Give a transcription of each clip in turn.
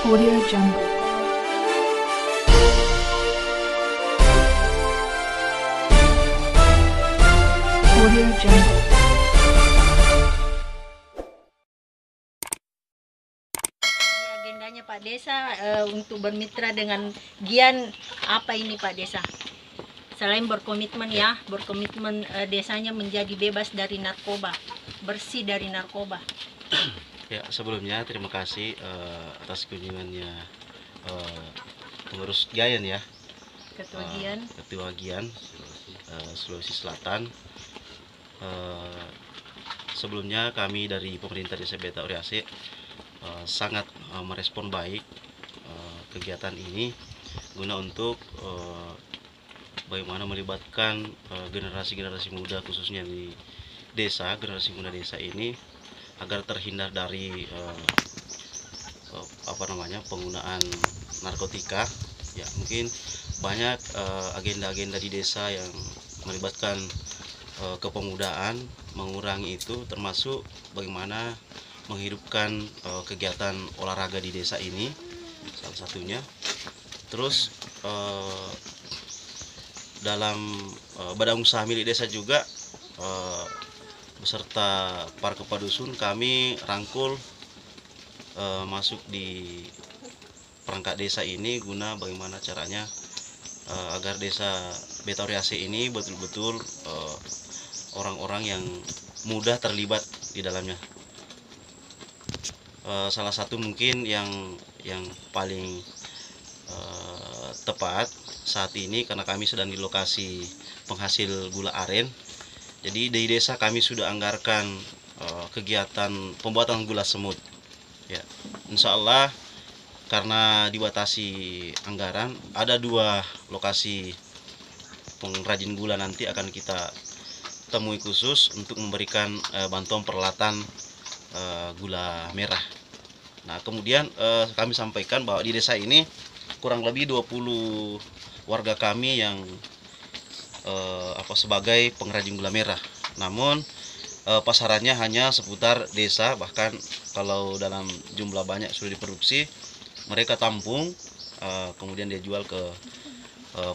Audio Jungle. Audio Jungle. Agendanya Pak Desa untuk bermitra dengan Gian, apa ini Pak Desa? Selain berkomitmen berkomitmen desanya menjadi bebas dari narkoba, bersih dari narkoba. Ya, sebelumnya terima kasih atas kunjungannya pengurus Giant ya, Ketua Gian Sulawesi Selatan. Sebelumnya kami dari pemerintah Desa Beta Oriase sangat merespon baik kegiatan ini guna untuk bagaimana melibatkan generasi-generasi muda khususnya di desa, generasi muda desa ini agar terhindar dari penggunaan narkotika. Ya, mungkin banyak agenda-agenda di desa yang melibatkan kepemudaan, mengurangi itu, termasuk bagaimana menghidupkan kegiatan olahraga di desa ini, salah satunya. Terus dalam badan usaha milik desa juga beserta para kepala dusun kami rangkul masuk di perangkat desa ini guna bagaimana caranya agar desa Beta Oriase ini betul-betul orang-orang yang mudah terlibat di dalamnya. Salah satu mungkin yang paling tepat saat ini karena kami sedang di lokasi penghasil gula aren. Jadi di desa kami sudah anggarkan kegiatan pembuatan gula semut. Ya, insya Allah karena dibatasi anggaran, ada 2 lokasi pengrajin gula nanti akan kita temui khusus untuk memberikan bantuan peralatan gula merah. Nah, kemudian kami sampaikan bahwa di desa ini kurang lebih 20 warga kami yang sebagai pengrajin gula merah. Namun pasarannya hanya seputar desa, bahkan kalau dalam jumlah banyak sudah diproduksi, mereka tampung kemudian dia jual ke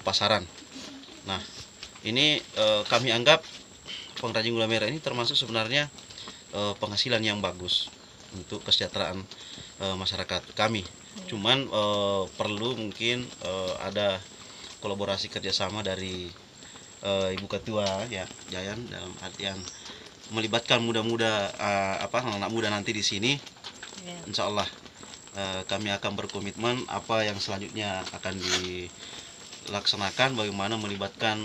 pasaran. Nah, ini kami anggap pengrajin gula merah ini termasuk sebenarnya penghasilan yang bagus untuk kesejahteraan masyarakat kami. Cuman perlu mungkin ada kolaborasi kerjasama dari Ibu Ketua ya Jayan, dalam artian melibatkan muda-muda anak muda nanti di sini. Insya Allah kami akan berkomitmen apa yang selanjutnya akan dilaksanakan, bagaimana melibatkan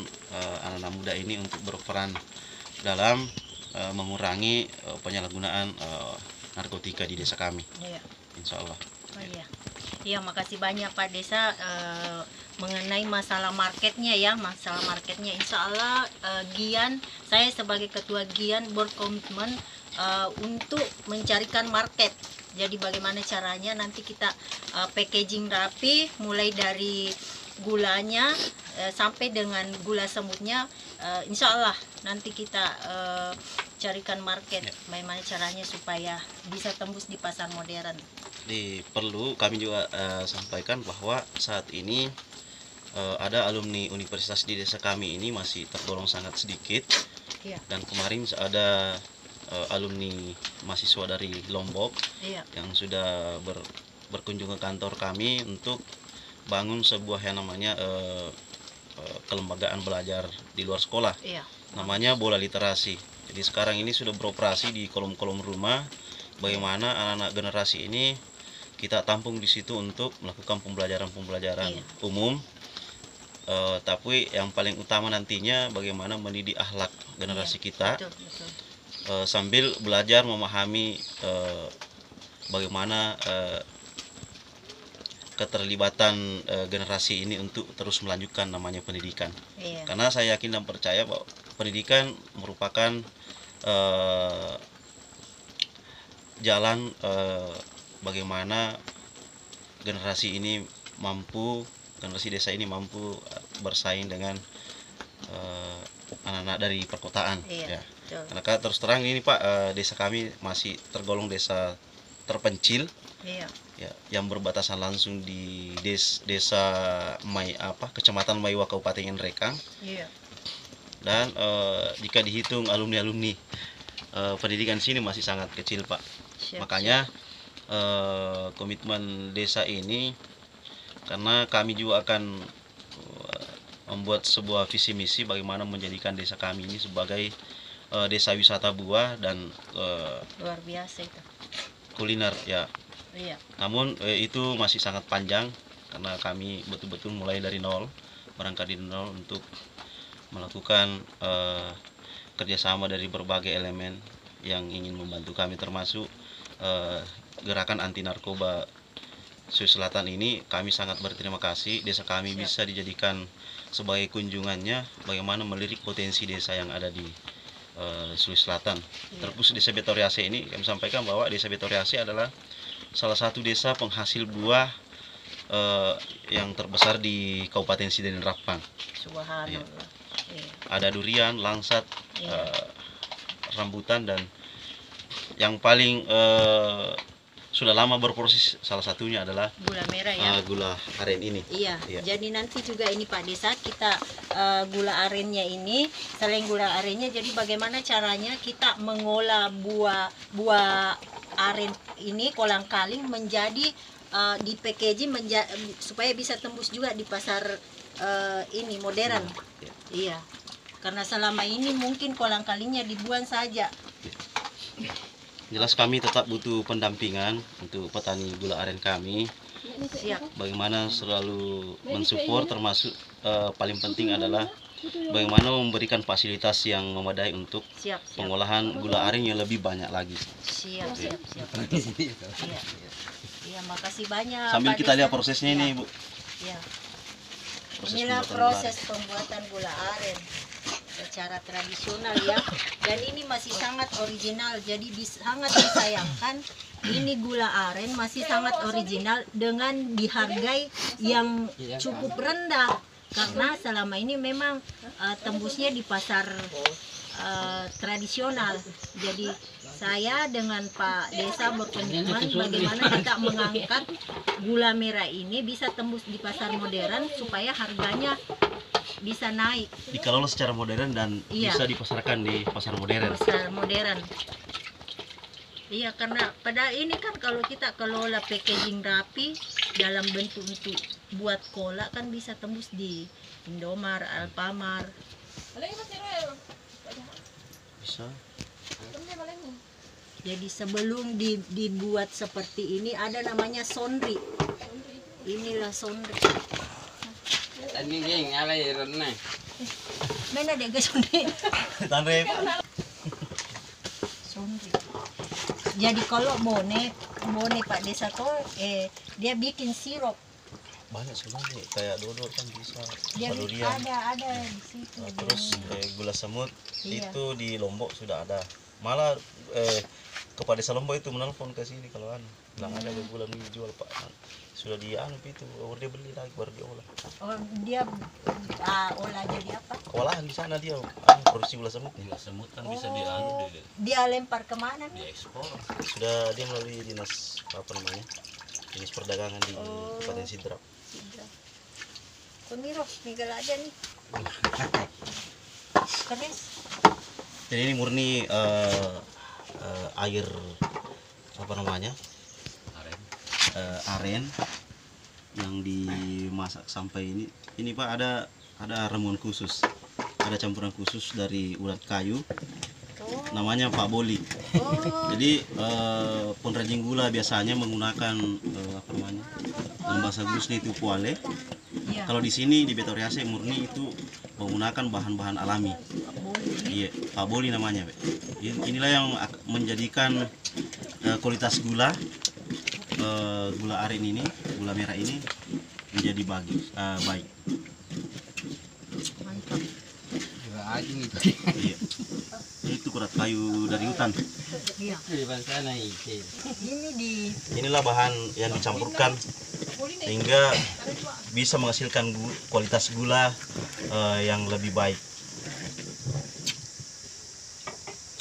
anak-anak muda ini untuk berperan dalam mengurangi penyalahgunaan narkotika di desa kami. Insya Allah. Iya, makasih banyak Pak Desa mengenai masalah marketnya ya, Insya Allah Gian, saya sebagai ketua Gian berkomitmen untuk mencarikan market. Jadi bagaimana caranya nanti kita packaging rapi, mulai dari gulanya sampai dengan gula semutnya. Insya Allah nanti kita carikan market, bagaimana caranya supaya bisa tembus di pasar modern. Perlu kami juga sampaikan bahwa saat ini ada alumni universitas di desa kami ini masih tergolong sangat sedikit. Dan kemarin ada alumni mahasiswa dari Lombok yang sudah berkunjung ke kantor kami untuk bangun sebuah yang namanya kelembagaan belajar di luar sekolah. Namanya Bola Literasi. Jadi sekarang ini sudah beroperasi di kolom-kolom rumah. Bagaimana anak-anak generasi ini kita tampung di situ untuk melakukan pembelajaran umum. Tapi yang paling utama nantinya bagaimana mendidik akhlak generasi kita. Sambil belajar memahami bagaimana keterlibatan generasi ini untuk terus melanjutkan namanya pendidikan. Karena saya yakin dan percaya bahwa pendidikan merupakan jalan bagaimana generasi desa ini mampu bersaing dengan anak-anak dari perkotaan. Karena terus terang ini Pak, desa kami masih tergolong desa terpencil. Iya. ya, yang berbatasan langsung di desa Kecamatan Maiwa Kabupaten Nrekang. Iya. Dan jika dihitung alumni pendidikan sini masih sangat kecil, Pak. Siap, Makanya komitmen desa ini, karena kami juga akan membuat sebuah visi misi bagaimana menjadikan desa kami ini sebagai desa wisata buah dan luar biasa itu. kuliner ya. Iya. Namun itu masih sangat panjang karena kami betul-betul mulai dari nol, berangkat dari nol untuk melakukan kerjasama dari berbagai elemen yang ingin membantu kami, termasuk gerakan anti narkoba Sulawesi Selatan ini. Kami sangat berterima kasih desa kami bisa dijadikan sebagai kunjungannya bagaimana melirik potensi desa yang ada di Sulawesi Selatan. Terkhusus desa Betoriase ini kami sampaikan bahwa desa Betoriase adalah salah satu desa penghasil buah yang terbesar di Kabupaten Sidin Rapang. Subhanallah. Iya. Ada durian, langsat, Iya. rambutan, dan yang paling sudah lama berproses salah satunya adalah Gula merah ya. gula aren ini. Iya. Iya. Jadi nanti juga ini Pak Desa kita gula arennya ini, selain gula arennya, jadi bagaimana caranya kita mengolah buah aren ini kolang-kaling menjadi di packaging supaya bisa tembus juga di pasar ini modern. Iya. Karena selama ini mungkin kolang-kalingnya dibuang saja. Jelas kami tetap butuh pendampingan untuk petani gula aren kami. Siap. Bagaimana selalu mensupport, termasuk paling penting adalah bagaimana memberikan fasilitas yang memadai untuk Siap. pengolahan gula aren yang lebih banyak lagi. Siap. Iya. Iya, makasih banyak. Sambil Pak kita Desa. lihat prosesnya Iya. ini, Bu. Iya. Proses Inilah pembuatan proses pembuatan gula aren secara tradisional ya. Dan ini masih sangat original. Jadi sangat disayangkan ini gula aren masih sangat original dengan dihargai yang cukup rendah. Karena selama ini memang tembusnya di pasar tradisional. Jadi saya dengan Pak Desa berkomitmen bagaimana kita mengangkat gula merah ini bisa tembus di pasar modern supaya harganya bisa naik. Dikelola secara modern dan Iya. bisa dipasarkan di pasar modern. Pasar modern. Iya, karena pada ini kan kalau kita kelola packaging rapi dalam bentuk untuk buat cola kan bisa tembus di Indomart, Alfamart. Bisa. Jadi sebelum dibuat seperti ini ada namanya sondri. Inilah sondri. Mana deh guys sondri? Tanre. Sondri. Jadi kalau bone Pak Desa tuh dia bikin sirup. Banyak sebenarnya, kayak dodol kan bisa, Dia durian. ada di situ. Terus gula semut Iya. itu di Lombok sudah ada. Malah kepada desa Lombok itu menelpon ke sini kalau bilang ada gula ini jual Pak. Sudah itu baru dia beli lagi, baru diolah. Oh, dia olah jadi apa? Olahan di sana dia produksi gula semut. Gula semut kan bisa Oh, dia lempar kemana nih? diekspor. Sudah dia melalui dinas dinas perdagangan di Kabupaten Sidrap. Pemiros, tinggal aja nih. Keris. Jadi ini murni air aren yang dimasak sampai ini Pak, ada ramuan khusus, ada campuran khusus dari ulat kayu, namanya Pak Boli. Jadi pengrajin gula biasanya menggunakan dalam bahasa Gusni itu puale. Iya. Kalau di sini di Betoriase murni itu menggunakan bahan-bahan alami. Iya, Pak Boli namanya, Be. Inilah yang menjadikan kualitas gula aren ini, gula merah ini menjadi baik. Mantap. Iya. Itu kurat kayu dari hutan. Iya. Inilah bahan yang dicampurkan sehingga bisa menghasilkan kualitas gula yang lebih baik.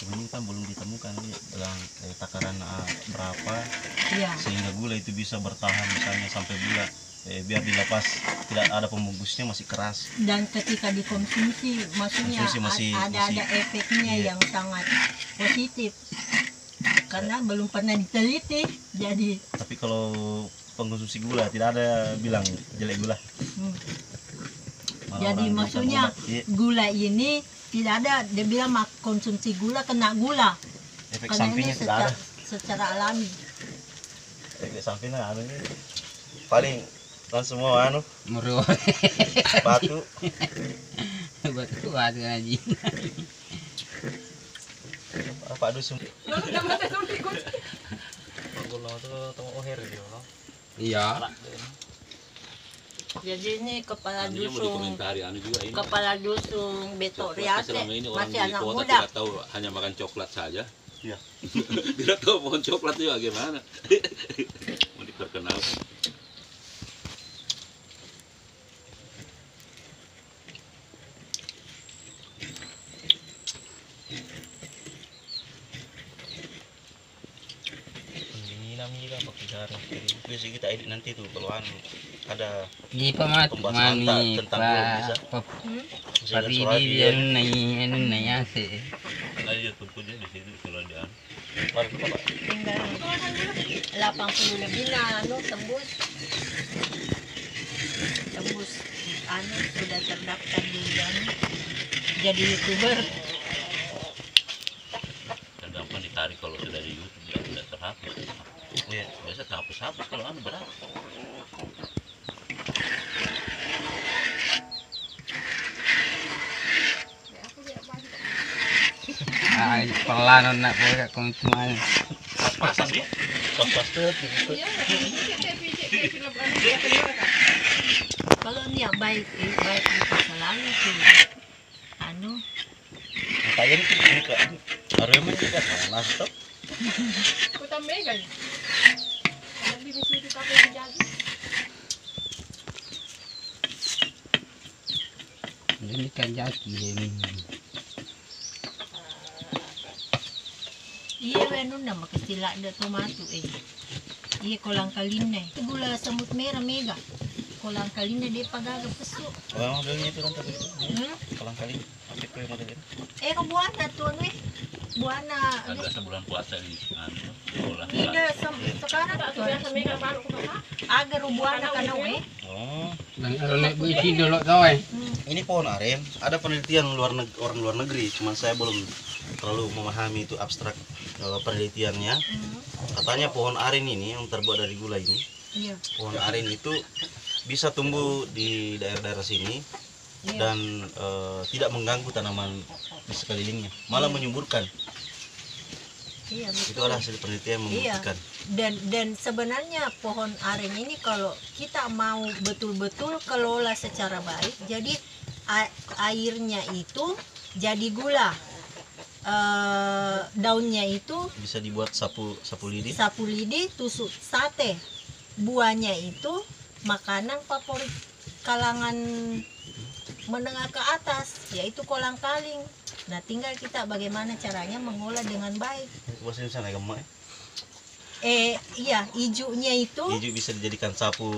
Ini kan belum ditemukan dalam takaran berapa. Iya. sehingga gula itu bisa bertahan misalnya sampai bulan. Biar dilepas tidak ada pembungkusnya masih keras. Dan ketika dikonsumsi maksudnya Konsumsi ada efeknya iya. yang sangat positif karena belum pernah diteliti. Jadi Tapi kalau pengkonsumsi gula tidak ada bilang jelek gula. Malah jadi orang maksudnya makan obat, iya, gula ini tidak ada dia bilang konsumsi gula kena gula efek karena ini sampingnya tidak ada. secara alami. Efek sampingnya anu ini paling kan semua anu Murah. batu. Batu ada lagi. Apa dusun? Gula itu tong oher dia, no? Iya. Jadi ini kepala Anunya mau dusun dikomentari anu juga ini. kepala dusun Beto Coklat, Riate selama ini orang masih di anak kota muda. tidak tahu hanya makan coklat saja. Iya. Tidak tahu pohon coklat itu bagaimana. Mau diperkenalkan. Pendinginan juga pakai garam. Bisa kita edit nanti tuh kalau anu ada Di pamat Pembahasan mani tentang gula bisa. misalnya Pari soal di dia anu na yase. Aja tumpulnya di situ kalau dia. mari kita Pak. Tinggal 80 lebih nah anu tembus anu sudah terdaftar di anu jadi YouTuber. Dan gampang ditarik kalau sudah di YouTube dia tidak terhapus. Iya. Biasa terhapus-hapus kalau anu berat. Ay, pelan nak boleh kau itu mana. Pasang dia. Pas tuh gitu. Kalau dia baik baik itu selalu tuh anu Kayak ini ke arema juga nah stop. Ini kan jaki ini. iya anu nama kestila ada tomato iya kolang kaline gula semut merah mega kolang kaline dia pagaga pesu Oh, modelnya itu kan tadi. hmm? Kolang kali apa kue modelnya? Ko buana tuh nih buana Agak sebulan puasa di anu. Sekolah. ida sekarang tuh agar buana kana we Oh, Dan kalau naik buci dulu kau ini pohon aren. Ada penelitian orang luar negeri, cuman saya belum terlalu memahami itu abstrak penelitiannya. Katanya pohon aren ini yang terbuat dari gula ini, iya pohon aren itu bisa tumbuh di daerah-daerah sini iya dan tidak mengganggu tanaman di sekelilingnya, malah menyuburkan. iya Itu betul adalah hasil penelitian yang Iya. membuktikan. dan sebenarnya pohon aren ini kalau kita mau betul-betul kelola secara baik jadi airnya itu jadi gula daunnya itu Bisa dibuat sapu lidi. sapu lidi tusuk sate buahnya itu makanan favorit kalangan menengah ke atas yaitu kolang kaling. Nah tinggal kita bagaimana caranya mengolah dengan baik. Bahasa Indonesia gemak. Iya ijunya itu Hijau bisa dijadikan sapu.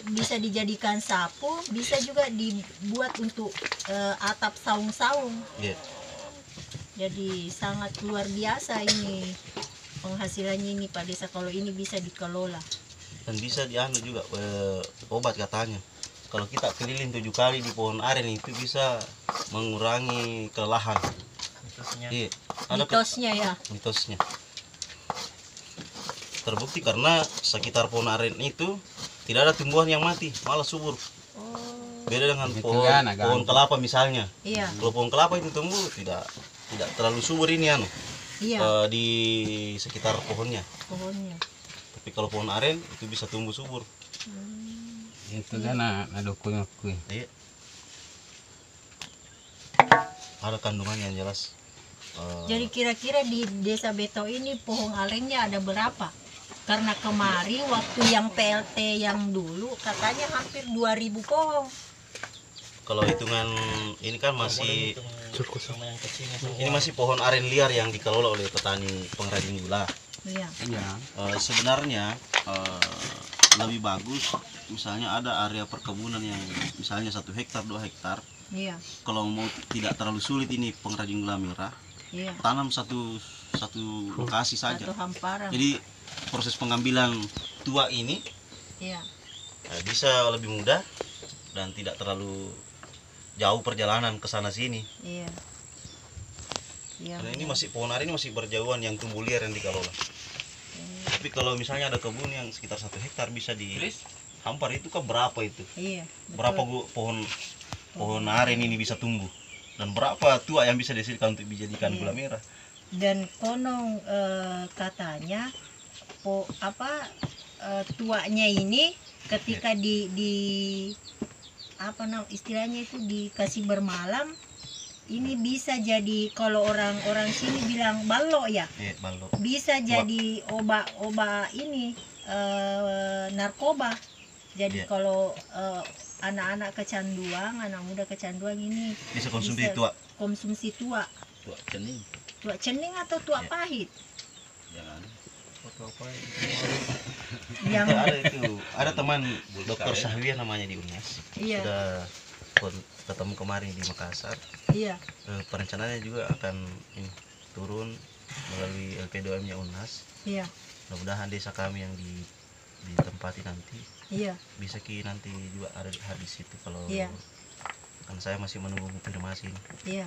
bisa dijadikan sapu, bisa juga dibuat untuk atap saung-saung. Iya. Jadi sangat luar biasa ini penghasilannya ini Pak Desa kalau ini bisa dikelola. Dan bisa dianu juga obat katanya. Kalau kita keliling 7 kali di pohon aren itu bisa mengurangi kelelahan. Iya. Ada Mitosnya ya. mitosnya. Terbukti karena sekitar pohon aren itu tidak ada tumbuhan yang mati, malah subur. Oh, Beda dengan Itu pohon, kan agak pohon kelapa misalnya. iya, Kalau pohon kelapa itu tumbuh tidak terlalu subur ini anu iya di sekitar pohonnya. pohonnya. Tapi kalau pohon aren itu bisa tumbuh subur. Itu kan nak dukung aku. Iya. Ada kandungan yang jelas. Jadi kira-kira di Desa Beto ini pohon arennya ada berapa? Karena kemarin waktu yang PLT yang dulu katanya hampir 2000 pohon. Kalau hitungan ini kan masih ini masih pohon aren liar yang dikelola oleh petani pengrajin gula. Iya. Iya. Sebenarnya lebih bagus misalnya ada area perkebunan yang misalnya 1 hektar 2 hektar. Iya. Kalau mau tidak terlalu sulit ini pengrajin gula merah, Iya. tanam satu lokasi saja. Satu hamparan. Jadi proses pengambilan tua ini Iya. bisa lebih mudah dan tidak terlalu jauh perjalanan ke sana sini. Iya. Iya. Karena ini masih pohon ari ini masih berjauhan yang tumbuh liar yang dikelola. Tapi kalau misalnya ada kebun yang sekitar 1 hektar bisa dihampar, itu kan berapa itu? Iya. Berapa pohon aren ini bisa tumbuh? Dan berapa tua yang bisa dihasilkan untuk dijadikan gula merah? Dan konon katanya tuanya ini ketika di apa istilahnya itu dikasih bermalam, ini bisa jadi, kalau orang-orang sini bilang ballo ya, Ballo. bisa jadi obat ini narkoba. Jadi Iya. kalau anak-anak kecanduan, anak muda kecanduan ini Bisa konsumsi tua. konsumsi tua Cening. tua cening atau tua Iya. pahit Jangan. yang Ada itu, ada teman Dokter Sahwia namanya di UNAS. Iya. Sudah ketemu kemarin di Makassar. iya Perencanaannya juga akan turun melalui LP2M-nya UNAS. iya Mudah-mudahan desa kami yang ditempati nanti iya bisa nanti juga ada di situ kalau Iya. kan saya masih menunggu konfirmasi ini. iya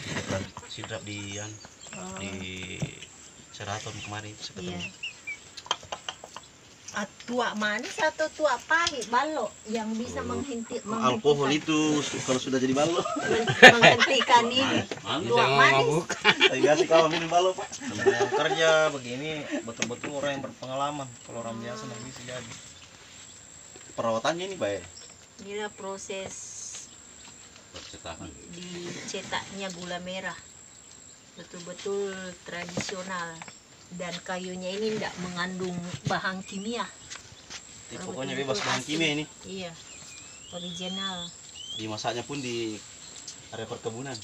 Bukan sidrap di Oh, di Seraton kemarin bisa iya. ketemu. Tua manis atau tua pahit ballo yang bisa Alkohol itu kalau sudah jadi ballo. menghentikan ini tua Jangan manis. mabuk. Tapi biasa kalau minum ballo, Pak. Yang kerja begini betul-betul orang yang berpengalaman. Kalau orang biasa nggak bisa jadi. Perawatannya ini baik. Inilah proses Percetakan. dicetaknya gula merah, betul-betul tradisional, dan kayunya ini tidak mengandung bahan kimia. Jadi pokoknya bebas bahan kimia ini. Iya, original. Dimasaknya pun di area perkebunan.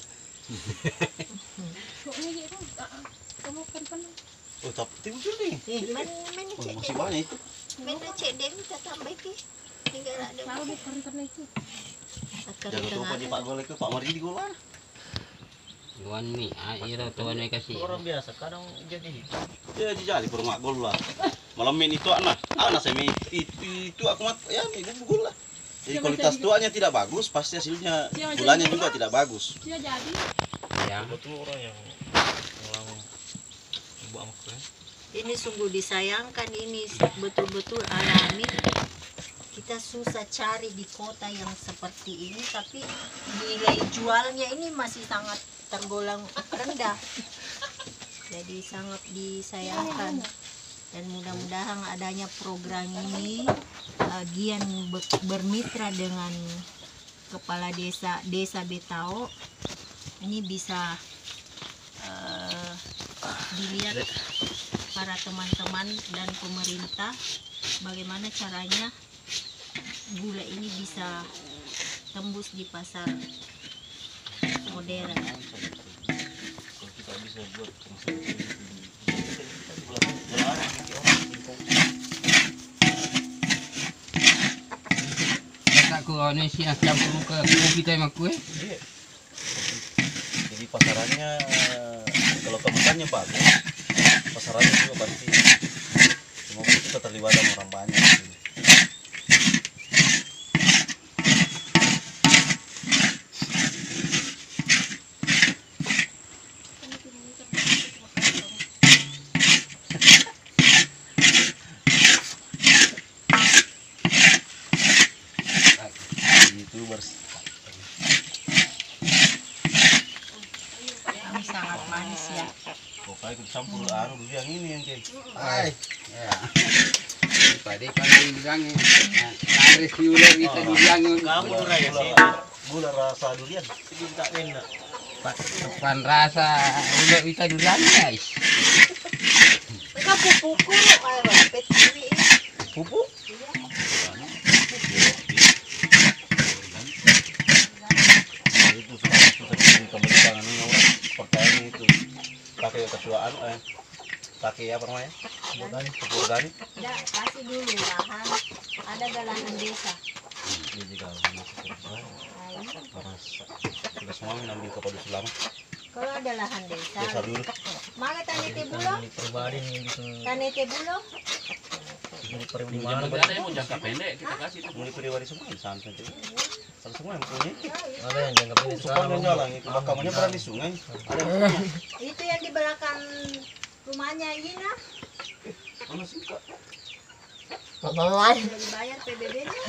Oh, tapi betul nih. Mana Oh, cek masih dem, banyak itu. mana cek dem kita tambah ke, tinggal ada. Akar Jangan lupa di Pak Golek ke Pak Mardi di Gola. Tuan mi, ira tuan mi kasih. Orang biasa kadang jadi Ya jadi permak gol lah. Malam ini itu anak saya itu aku mat ya ibu gula. Jadi kualitas tuanya tidak bagus, pasti hasilnya gulanya juga tidak bagus. Ya. betul orang yang ibu amak keren. Ini sungguh disayangkan, ini betul-betul alami. Kita susah cari di kota yang seperti ini, tapi nilai jualnya ini masih sangat tergolong rendah. Jadi sangat disayangkan. Dan mudah-mudahan adanya program ini, Gian bermitra dengan kepala desa Betao, ini bisa dilihat para teman-teman dan pemerintah bagaimana caranya gula ini bisa tembus di pasar modern. Kalau kita bisa buat Tak ku ni si campur ke kita mak kue. jadi pasarannya kalau kemasannya bagus, pasarannya juga pasti. Semoga kita terlibat sama orang banyak. YouTubers. Ini sangat manis ya. Pokoknya kita campur dulu yang ini yang kayak. Ai. Ya. Tadi kan bilang Andres ular kita bilang Kamu raya sih. Gula rasa durian. Itu tak enak. depan rasa ular kita duluan guys. Enggak pupuku, ayo rapet ini. Pupuk? Itu sudah dikembalikan ini orang pertanyaan itu pakai ketuaan pakai apa namanya? Pupuk organik. Enggak, kasih dulu lahan. Ada lahan desa. Ini juga karena sudah semua mengambil kepada selama. Kalau ada lahan desa. Desa dulu. Maka tanete bulog, Ini pribadi nih bisa tanete bulog. jadi pribadi Yang mana penting ada yang mau jangka pendek kita kasih itu. Mulai pribadi semua di santai itu. Kalau semua yang punya. ada yang jangka pendek Suka yang jalan itu bakamannya pernah di sungai. Ada yang punya. Itu yang di belakang rumahnya Ina. Mana suka? Sudah dibayar PBB-nya.